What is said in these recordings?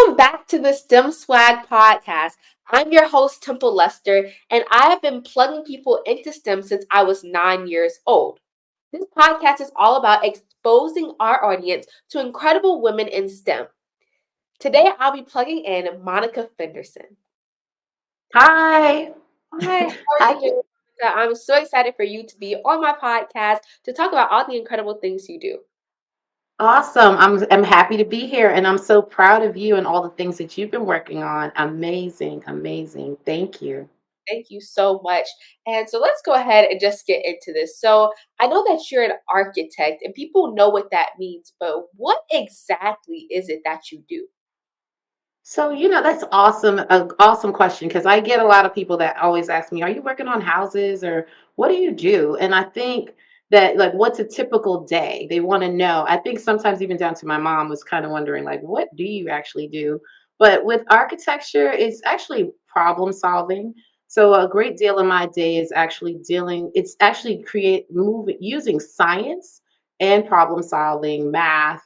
Welcome back to the STEM Swag podcast. I'm your host, Temple Lester, and I have been plugging people into STEM since I was 9 years old. This podcast is all about exposing our audience to incredible women in STEM. Today, I'll be plugging in Monica Fenderson. Hi. Hi, how are Hi. you doing, Monica? I'm so excited for you to be on my podcast to talk about all the incredible things you do. Awesome. I'm happy to be here and I'm so proud of you and all the things that you've been working on. Amazing, amazing. Thank you. Thank you so much. And so let's go ahead and just get into this. So I know that you're an architect and people know what that means, but what exactly is it that you do? So, that's awesome, an awesome question because I get a lot of people that always ask me, "Are you working on houses or what do you do?" And I think that like what's a typical day? They want to know. I think sometimes even down to my mom was kind of wondering like, "What do you actually do?" But with architecture, it's actually problem solving. So a great deal of my day is actually it's actually create moving using science and problem solving, math,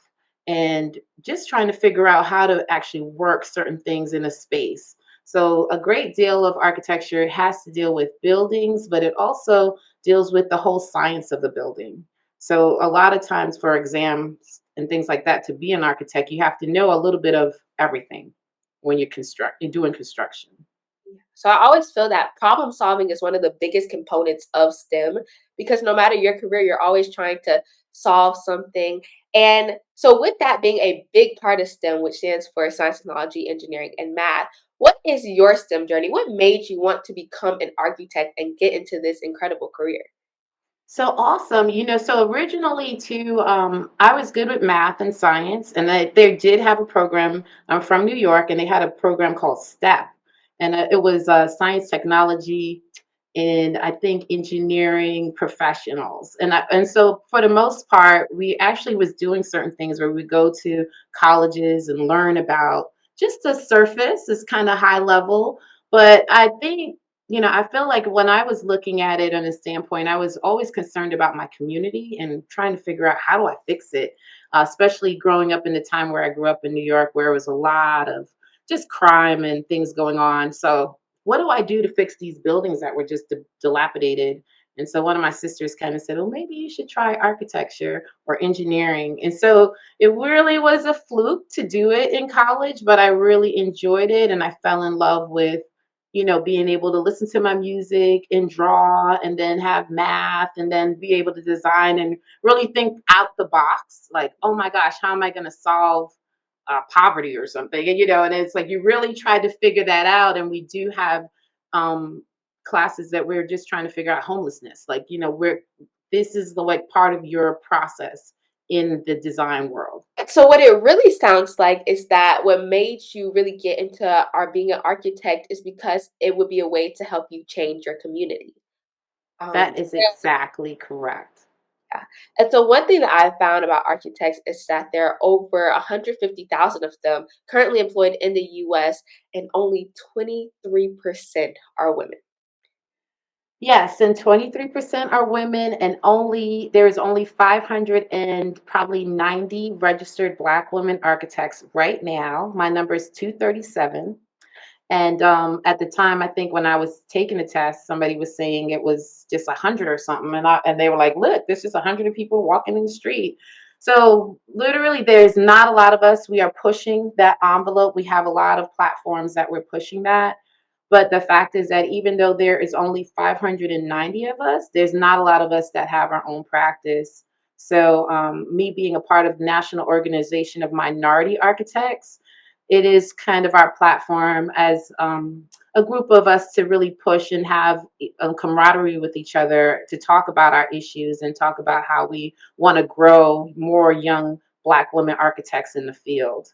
and just trying to figure out how to actually work certain things in a space. So, a great deal of architecture has to deal with buildings, but it also deals with the whole science of the building. So, a lot of times for exams and things like that, to be an architect, you have to know a little bit of everything when you're doing construction. So I always feel that problem solving is one of the biggest components of STEM because no matter your career, you're always trying to solve something. And so, with that being a big part of STEM, which stands for science, technology, engineering, and math, what is your STEM journey? What made you want to become an architect and get into this incredible career? So awesome. So originally too, I was good with math and science, and they did have a program. I'm from New York, and they had a program called STEP, and it was science, technology, and I think engineering professionals. And so for the most part, we actually was doing certain things where we go to colleges and learn about just the surface, is kind of high level. But I think I feel like when I was looking at it on a standpoint, I was always concerned about my community and trying to figure out how do I fix it, especially growing up in the time where I grew up in New York, where it was a lot of just crime and things going on. So, what do I do to fix these buildings that were just dilapidated? And so one of my sisters kind of said, "Oh, maybe you should try architecture or engineering." And so it really was a fluke to do it in college, but I really enjoyed it and I fell in love with being able to listen to my music and draw and then have math and then be able to design and really think out the box. Like, oh my gosh, how am I going to solve poverty or something? And it's like you really try to figure that out. And we do have um, classes that we're just trying to figure out homelessness. Like, this is the like part of your process in the design world. So what it really sounds like is that what made you really get into being an architect is because it would be a way to help you change your community. That is exactly correct. Yeah. And so one thing that I found about architects is that there are over 150,000 of them currently employed in the US and only 23% are women. Yes, and 23% are women, and there's only 500 and probably 90 registered Black women architects right now. My number is 237. And at the time, I think when I was taking the test, somebody was saying it was just 100 or something, and they were like, "Look, there's just 100 people walking in the street." So literally, there's not a lot of us. We are pushing that envelope. We have a lot of platforms that we're pushing that. But the fact is that even though there is only 590 of us, there's not a lot of us that have our own practice. So, me being a part of the National Organization of Minority Architects, it is kind of our platform as a group of us to really push and have camaraderie with each other to talk about our issues and talk about how we want to grow more young Black women architects in the field.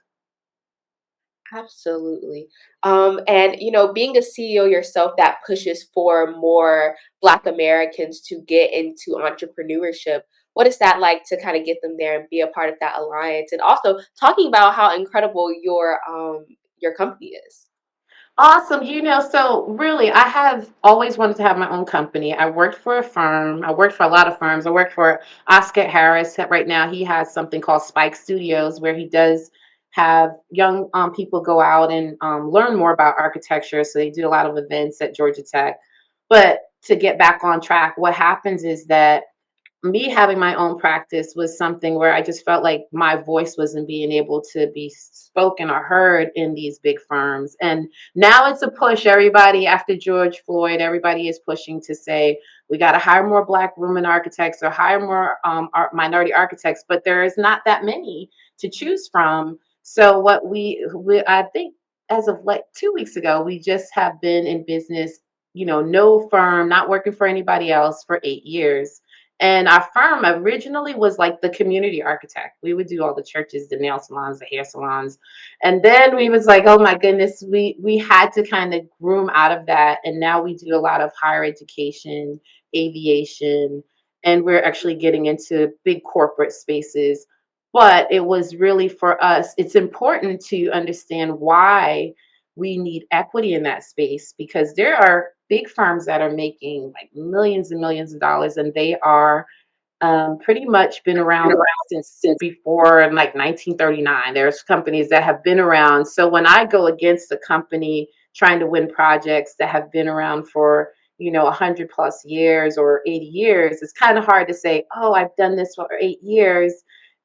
Absolutely. And being a CEO yourself that pushes for more Black Americans to get into entrepreneurship, what is that like to kind of get them there and be a part of that alliance? And also talking about how incredible your company is. Awesome. So really, I have always wanted to have my own company. I worked for a firm. I worked for a lot of firms. I worked for Oscar Harris. Right now, he has something called Spike Studios where he does. have young people go out and learn more about architecture. So they do a lot of events at Georgia Tech. But to get back on track, what happens is that me having my own practice was something where I just felt like my voice wasn't being able to be spoken or heard in these big firms. And now it's a push. Everybody, after George Floyd, everybody is pushing to say we got to hire more Black women architects or hire more minority architects, but there is not that many to choose from. So what I think as of like 2 weeks ago, we just have been in business, no firm, not working for anybody else for 8 years. And our firm originally was like the community architect. We would do all the churches, the nail salons, the hair salons. And then we was like, oh my goodness, we had to kind of groom out of that. And now we do a lot of higher education, aviation, and we're actually getting into big corporate spaces. But it was really for us, it's important to understand why we need equity in that space, because there are big firms that are making like millions and millions of dollars, and they are pretty much been around since before in like 1939. There's companies that have been around. So when I go against a company trying to win projects that have been around for 100 plus years or 80 years, it's kind of hard to say, oh, I've done this for 8 years,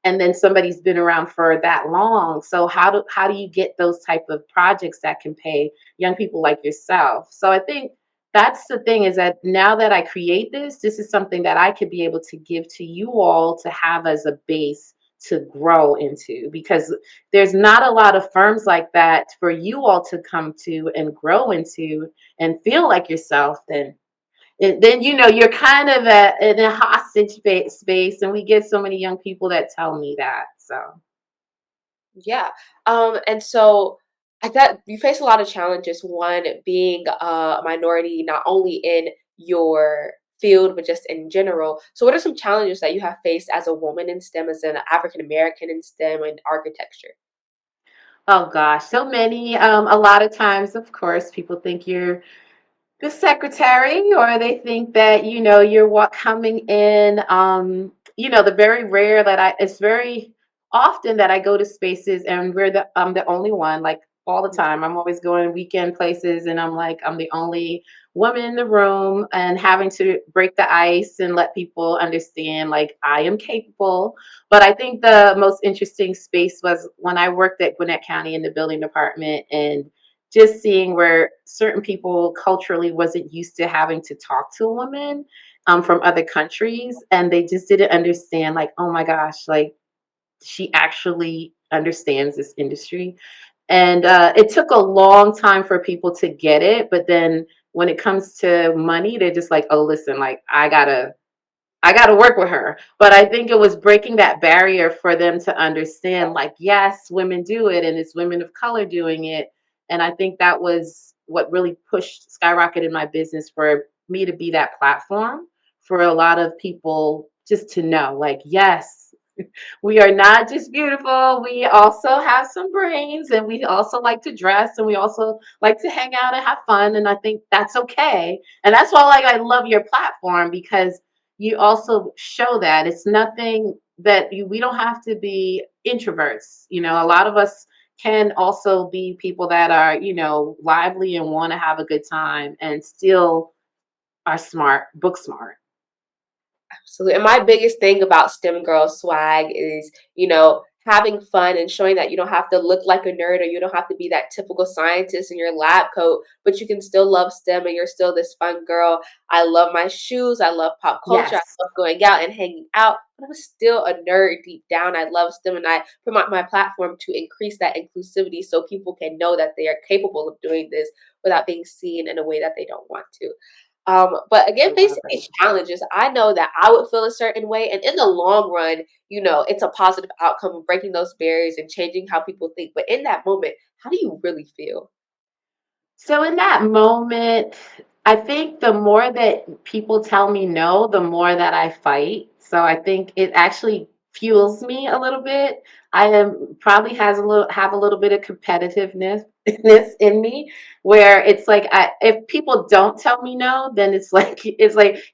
and then somebody's been around for that long. So how do you get those type of projects that can pay young people like yourself? So I think that's the thing, is that now that I create this is something that I could be able to give to you all to have as a base to grow into, because there's not a lot of firms like that for you all to come to and grow into and feel like yourself. Then you're kind of in a hostage space, and we get so many young people that tell me that. So Yeah. And so I thought you face a lot of challenges. One being a minority, not only in your field, but just in general. So, what are some challenges that you have faced as a woman in STEM, as an African American in STEM and architecture? oh gosh, so many. A lot of times, of course, people think you're the secretary, or they think that you're what coming in. The very rare that it's very often that I go to spaces and I'm the only one, like all the time. I'm always going weekend places, and I'm like, I'm the only woman in the room, and having to break the ice and let people understand like I am capable. But I think the most interesting space was when I worked at Gwinnett County in the building department, and just seeing where certain people culturally wasn't used to having to talk to a woman from other countries, and they just didn't understand, like, oh my gosh, like she actually understands this industry. And it took a long time for people to get it, but then when it comes to money, they're just like, oh, listen, like I got to work with her. But I think it was breaking that barrier for them to understand, like, yes, women do it, and it's women of color doing it. And I think that was what really pushed, skyrocketed my business, for me to be that platform for a lot of people just to know, like, yes, we are not just beautiful. We also have some brains, and we also like to dress, and we also like to hang out and have fun. And I think that's okay. And that's why, like, I love your platform, because you also show that it's nothing that we don't have to be introverts. A lot of us can also be people that are, lively and want to have a good time and still are smart, book smart. Absolutely. And my biggest thing about STEM Girl swag is, having fun and showing that you don't have to look like a nerd, or you don't have to be that typical scientist in your lab coat, but you can still love STEM and you're still this fun girl. I love my shoes. I love pop culture. I Yes. love going out and hanging out, but I'm still a nerd deep down. I love STEM, and I promote my platform to increase that inclusivity so people can know that they are capable of doing this without being seen in a way that they don't want to. But I again, love facing it. these challenges, I know that I would feel a certain way. And in the long run, it's a positive outcome of breaking those barriers and changing how people think. But in that moment, how do you really feel? So in that moment, I think the more that people tell me no, the more that I fight. So I think it actually fuels me a little bit. I am probably has a little have a little bit of competitiveness in me, where it's like, if people don't tell me no, then it's like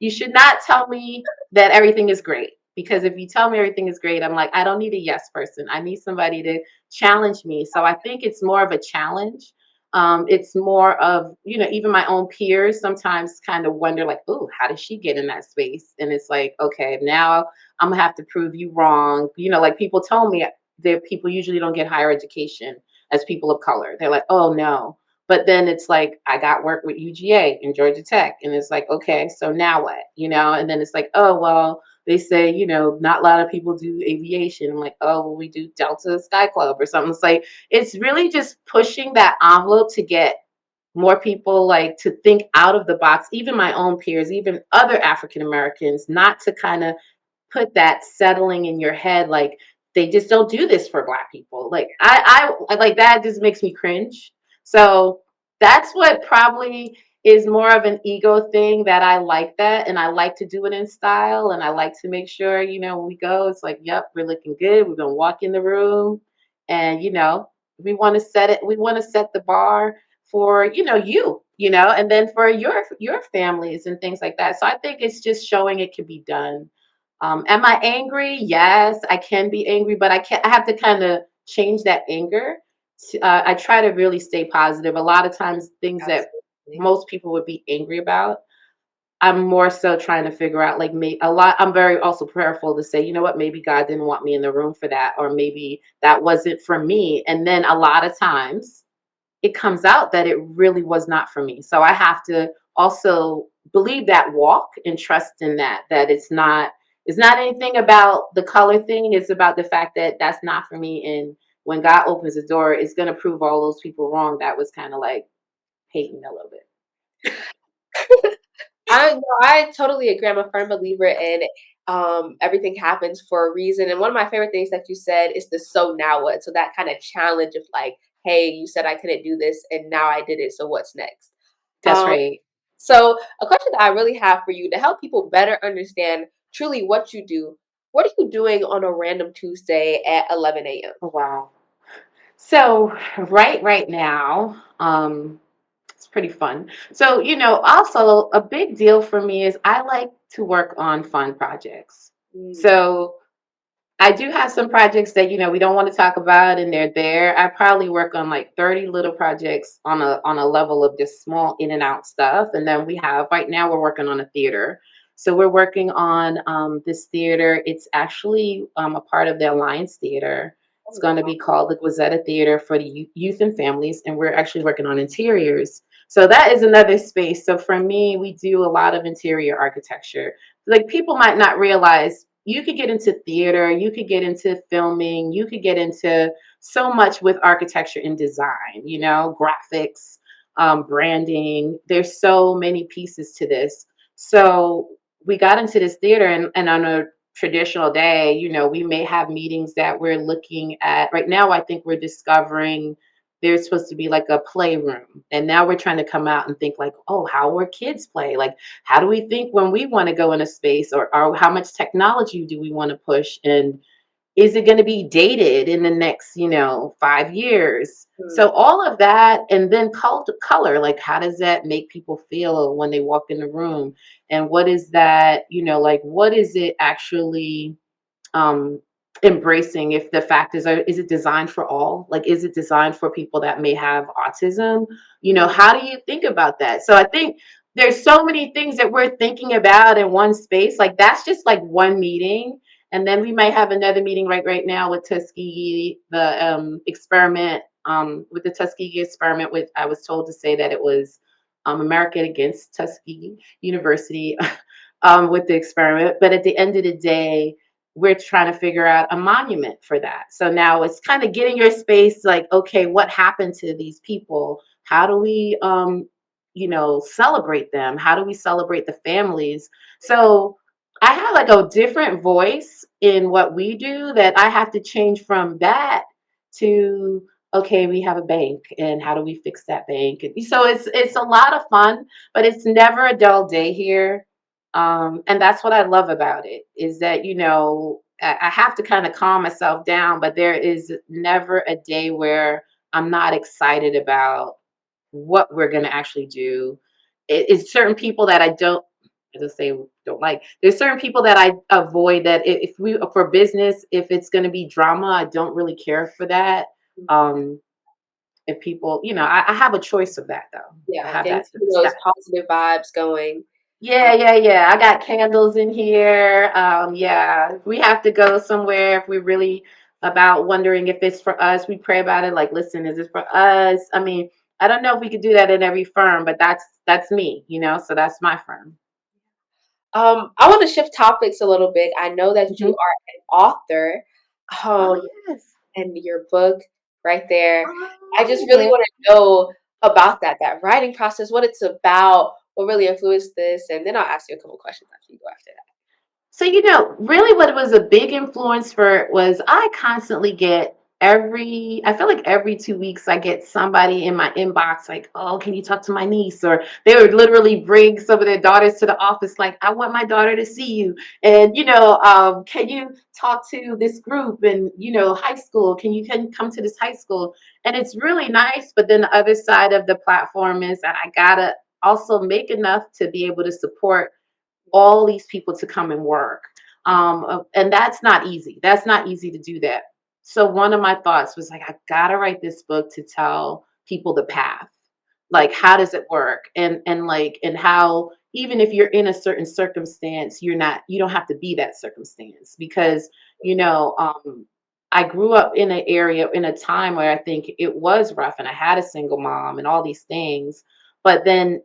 you should not tell me that everything is great. because if you tell me everything is great, I'm like, I don't need a yes person. I need somebody to challenge me. So I think it's more of a challenge. It's more of, even my own peers sometimes kind of wonder, like, oh, how did she get in that space? And it's like, okay, now I'm gonna have to prove you wrong. Like people told me that people usually don't get higher education as people of color. They're like, oh no. But then it's like, I got work with UGA and Georgia Tech. And it's like, okay, so now what? And then it's like, oh, well, they say, not a lot of people do aviation. I'm like, oh, well, we do Delta Sky Club or something. It's like, it's really just pushing that envelope to get more people like to think out of the box, even my own peers, even other African Americans, not to kind of put that settling in your head like they just don't do this for black people. Like I like that just makes me cringe. So that's what probably is more of an ego thing, that I like that, and I like to do it in style, and I like to make sure, when we go, it's like, yep, we're looking good. We're gonna walk in the room, and we want to set the bar for and then for your families and things like that. So I think it's just showing it can be done. Am I angry? Yes, I can be angry, but I have to kind of change that anger. I try to really stay positive. A lot of times, things that Absolutely. most people would be angry about, I'm more so trying to figure out, like, me a lot. I'm very also prayerful to say, you know what, maybe God didn't want me in the room for that, or maybe that wasn't for me. And then a lot of times, it comes out that it really was not for me. So I have to also believe that walk and trust in that it's not anything about the color thing. It's about the fact that that's not for me. And when God opens the door, it's going to prove all those people wrong. That was kind of like hating a little bit. I totally agree. I'm a firm believer in everything happens for a reason. And one of my favorite things that you said is the so now what? So that kind of challenge of like, hey, you said I couldn't do this and now I did it. So what's next? That's Um, right. so a question that I really have for you to help people better understand truly what you do. What are you doing on a random Tuesday at 11 a.m.? Oh, wow. So right now, it's pretty fun. So, also a big deal for me is I like to work on fun projects. Mm, So I do have some projects that, we don't want to talk about, and they're there. I probably work on like 30 little projects on a level of just small in and out stuff. And then we have, right now we're working on a theater. So we're working on this theater. It's actually a part of the Alliance Theater. It's oh, going to be called the Guazetta Theater for the youth and families, and we're actually working on interiors. So that is another space. So for me, we do a lot of interior architecture. Like, people might not realize you could get into theater, you could get into filming, you could get into so much with architecture and design, graphics, branding. There's so many pieces to this. So we got into this theater, and on a traditional day, we may have meetings that we're looking at. Right now, I think we're discovering there's supposed to be like a playroom. And now we're trying to come out and think like, oh, how will kids play? Like, how do we think when we want to go in a space, or how much technology do we want to push? And is it going to be dated in the next 5 years? mm, So all of that, and then color, like, how does that make people feel when they walk in the room? And what is that, like, what is it actually um embracing? If the fact is it designed for all? Like, is it designed for people that may have autism? mm. How do you think about that? So I think there's so many things that we're thinking about in one space. Like, that's just like one meeting. And then we might have another meeting right now with Tuskegee, the experiment, with the Tuskegee experiment. With, I was told to say that it was American against Tuskegee University, with the experiment. But at the end of the day, we're trying to figure out a monument for that. So now it's kind of getting your space, like, okay, what happened to these people? How do we celebrate them? How do we celebrate the families? So I have like a different voice in what we do, that I have to change from that to, okay, we have a bank, and how do we fix that bank? And so it's a lot of fun, but it's never a dull day here. And that's what I love about it, is that, I have to kind of calm myself down, but there is never a day where I'm not excited about what we're going to actually do. It's certain people that I don't, as I say, don't like. There's certain people that I avoid, that if we for business, if it's going to be drama, I don't really care for that. Um, if people, I have a choice of that though. I Yeah, have getting that. some of those positive vibes going. Yeah, yeah, yeah. I got candles in here. Yeah, if we have to go somewhere, if we're really about wondering if it's for us, we pray about it. Like, listen, is this for us? I mean, I don't know if we could do that in every firm, but that's me, so that's my firm. I want to shift topics a little bit. I know that you Hmm. are an author, Oh um, yes. and your book right there. I Oh just really yeah. want to know about that writing process, what it's about, what really influenced this, and then I'll ask you a couple questions after you go after that. So, really what was a big influence for was I constantly get I feel like every 2 weeks I get somebody in my inbox like, oh, can you talk to my niece? Or they would literally bring some of their daughters to the office, like, I want my daughter to see you. And, can you talk to this group and, high school? Can you come to this high school? And it's really nice. But then the other side of the platform is that I gotta also make enough to be able to support all these people to come and work. And that's not easy. That's not easy to do that. So one of my thoughts was like, I gotta write this book to tell people the path. Like, how does it work? And how, even if you're in a certain circumstance, you don't have to be that circumstance, because, you know, um, I grew up in an area in a time where I think it was rough, and I had a single mom and all these things. But then,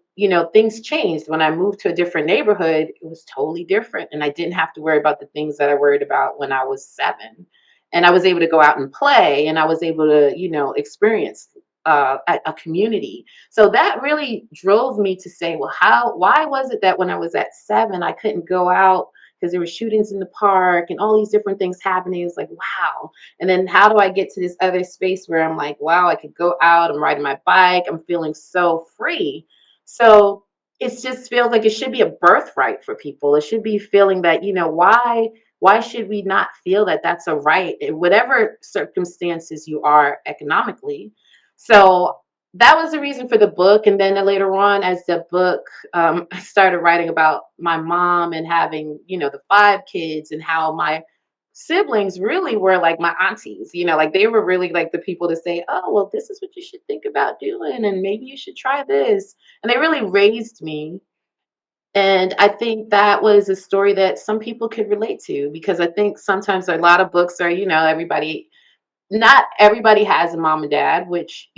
things changed when I moved to a different neighborhood. It was totally different. And I didn't have to worry about the things that I worried about when I was 7. And I was able to go out and play, and I was able to, experience a community. So that really drove me to say, well, why was it that when I was at 7, I couldn't go out because there were shootings in the park and all these different things happening? It's like, wow. And then how do I get to this other space where I'm like, wow, I could go out, I'm riding my bike, I'm feeling so free. So it just feels like it should be a birthright for people. It should be feeling that, why should we not feel that that's a right in whatever circumstances you are economically? So that was the reason for the book. And then later on, as the book, I started writing about my mom and having, the 5 kids, and how my siblings really were like my aunties, like they were really like the people to say, oh, well, this is what you should think about doing, and maybe you should try this. And they really raised me. And I think that was a story that some people could relate to, because I think sometimes a lot of books are, not everybody has a mom and dad, which,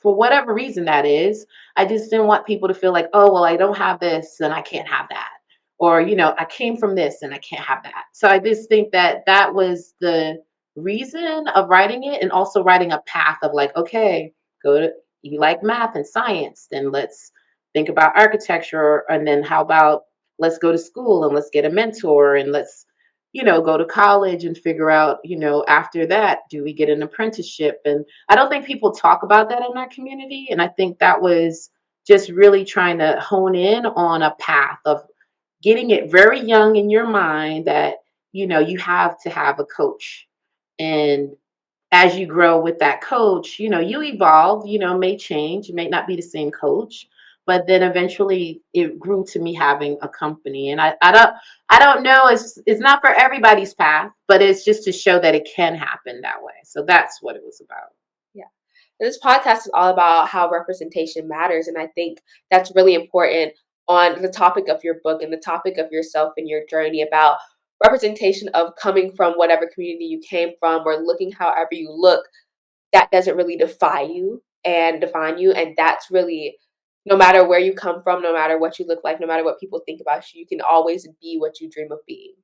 for whatever reason that is. I just didn't want people to feel like, oh, well, I don't have this and I can't have that. Or, I came from this and I can't have that. So I just think that that was the reason of writing it, and also writing a path of like, okay, you like math and science, then let's think about architecture. And then how about let's go to school and let's get a mentor, and let's go to college and figure out, after that, do we get an apprenticeship? And I don't think people talk about that in our community. And I think that was just really trying to hone in on a path of getting it very young in your mind that, you have to have a coach. And as you grow with that coach, you evolve, may change, you may not be the same coach. But then eventually it grew to me having a company. And I don't know, it's not for everybody's path, but it's just to show that it can happen that way. So that's what it was about. Yeah. This podcast is all about how representation matters. And I think that's really important on the topic of your book and the topic of yourself and your journey about representation of coming from whatever community you came from or looking however you look. That doesn't really define you and define you. And that's really no matter where you come from, no matter what you look like, no matter what people think about you, you can always be what you dream of being.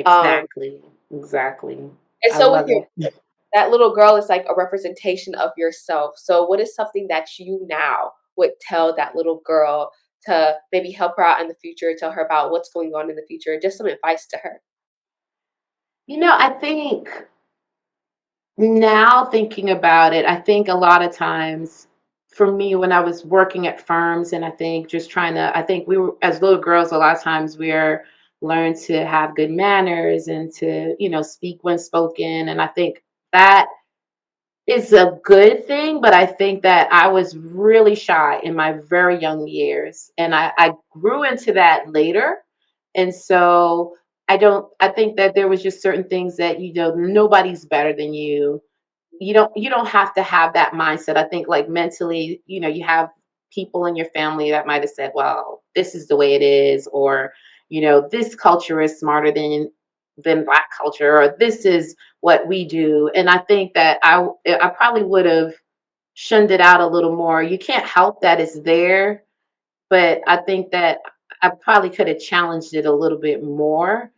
Um, Exactly. Exactly. and I so with love your it. that little girl is like a representation of yourself. So what is something that you now would tell that little girl to maybe help her out in the future, tell her about what's going on in the future, just some advice to her? I think now, thinking about it, I think a lot of times for me, when I was working at firms, and I think just I think we were, as little girls, a lot of times we're learned to have good manners and to, speak when spoken. And I think that is a good thing. But I think that I was really shy in my very young years. And I grew into that later. And so I think that there was just certain things that, nobody's better than you. You don't have to have that mindset. I think, like, mentally, you have people in your family that might have said, well, this is the way it is, or this culture is smarter than black culture, or this is what we do. And I think that I probably would have shunned it out a little more. You can't help that it's there, but I think that I probably could have challenged it a little bit more,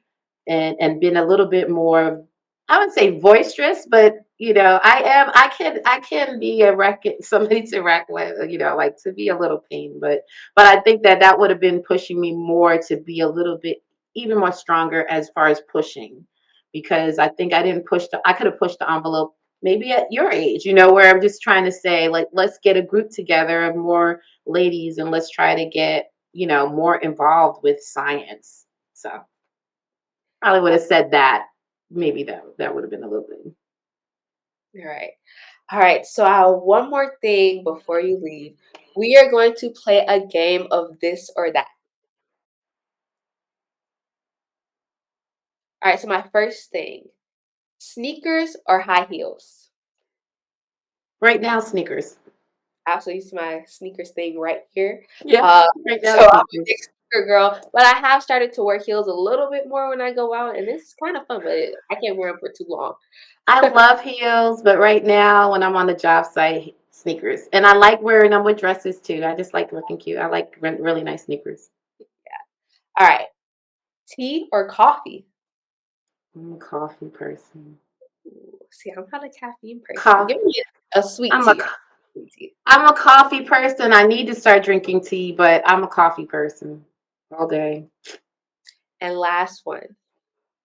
and been a little bit more, I would say, boisterous. But I can be a wreck, somebody to wreck with, like, to be a little pain. But I think that that would have been pushing me more to be a little bit even more stronger as far as pushing, because I think I could have pushed the envelope maybe at your age, where I'm just trying to say, like, let's get a group together of more ladies, and let's try to get more involved with science. So probably would have said that. Maybe that would have been a little bit. All right. All right. So I have one more thing before you leave. We are going to play a game of this or that. All right. So my first thing, sneakers or high heels? Right now, sneakers. I also use my sneakers thing right here. Yeah, Uh, right now, so I'm a big sneakers. sneaker girl, but I have started to wear heels a little bit more when I go out, and it's kind of fun, but I can't wear them for too long. I love heels, but right now, when I'm on the job site, sneakers. And I like wearing them with dresses too. I just like looking cute. I like really nice sneakers. All right. Tea or coffee? I'm a coffee person. Ooh, see, I'm not a caffeine person. Give Coffee. me a sweet I'm a tea. co- Sweet tea. I'm a coffee person. I need to start drinking tea, but I'm a coffee person all day. And last one,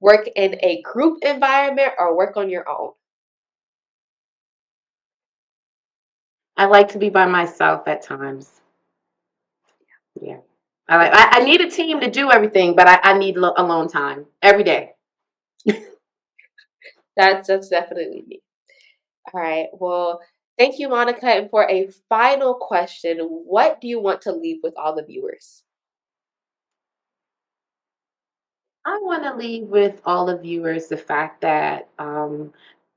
work in a group environment or work on your own? I like to be by myself at times. Yeah. I need a team to do everything, but I need alone time every day. That's definitely me. All right. Well, thank you, Monica. And for a final question, what do you want to leave with all the viewers? I want to leave with all the viewers the fact that,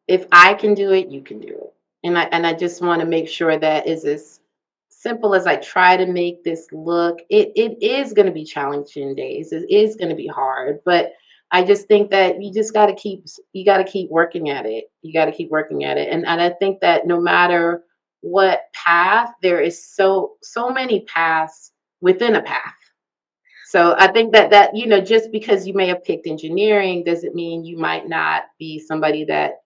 if I can do it, you can do it. And I just want to make sure that is as simple as I try to make this look. It is going to be challenging days. It is going to be hard, but I just think that you got to keep working at it. You got to keep working at it. And I think that no matter what path, there is so many paths within a path. So I think that just because you may have picked engineering doesn't mean you might not be somebody that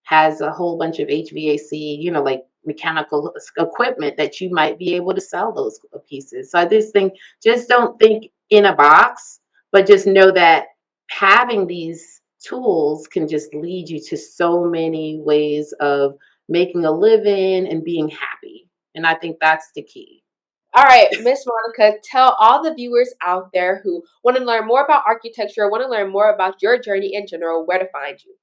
has a whole bunch of HVAC, like mechanical equipment, that you might be able to sell those pieces. So I just think, just don't think in a box, but just know that having these tools can just lead you to so many ways of making a living and being happy. And I think that's the key. All right, Miss Monica, tell all the viewers out there who want to learn more about architecture, want to learn more about your journey in general, where to find you.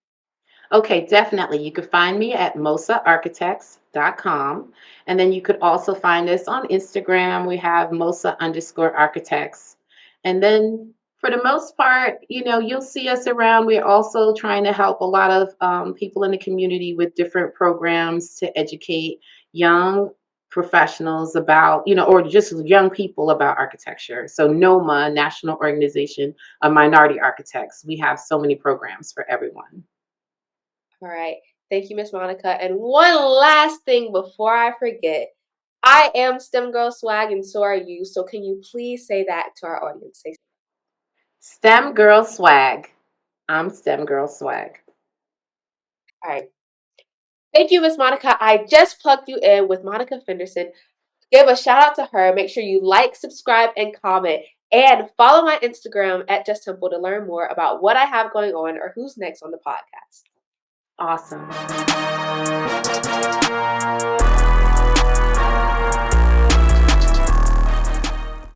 Okay, definitely. You could find me at mosaarchitects.com. And then you could also find us on Instagram. We have mosa_architects. And then for the most part, you'll see us around. We're also trying to help a lot of people in the community with different programs to educate young professionals about, or just young people about architecture. So NOMA, National Organization of Minority Architects, we have so many programs for everyone. All right. Thank you, Miss Monica. And one last thing before I forget. I am STEM Girl Swag, and so are you. So can you please say that to our audience? Say STEM Girl Swag. I'm STEM Girl Swag. all right. Thank you, Miss Monica. I just plugged you in with Monica Fenderson. Give a shout out to her. Make sure you like, subscribe, and comment. And follow my Instagram at Just Temple to learn more about what I have going on or who's next on the podcast. Awesome.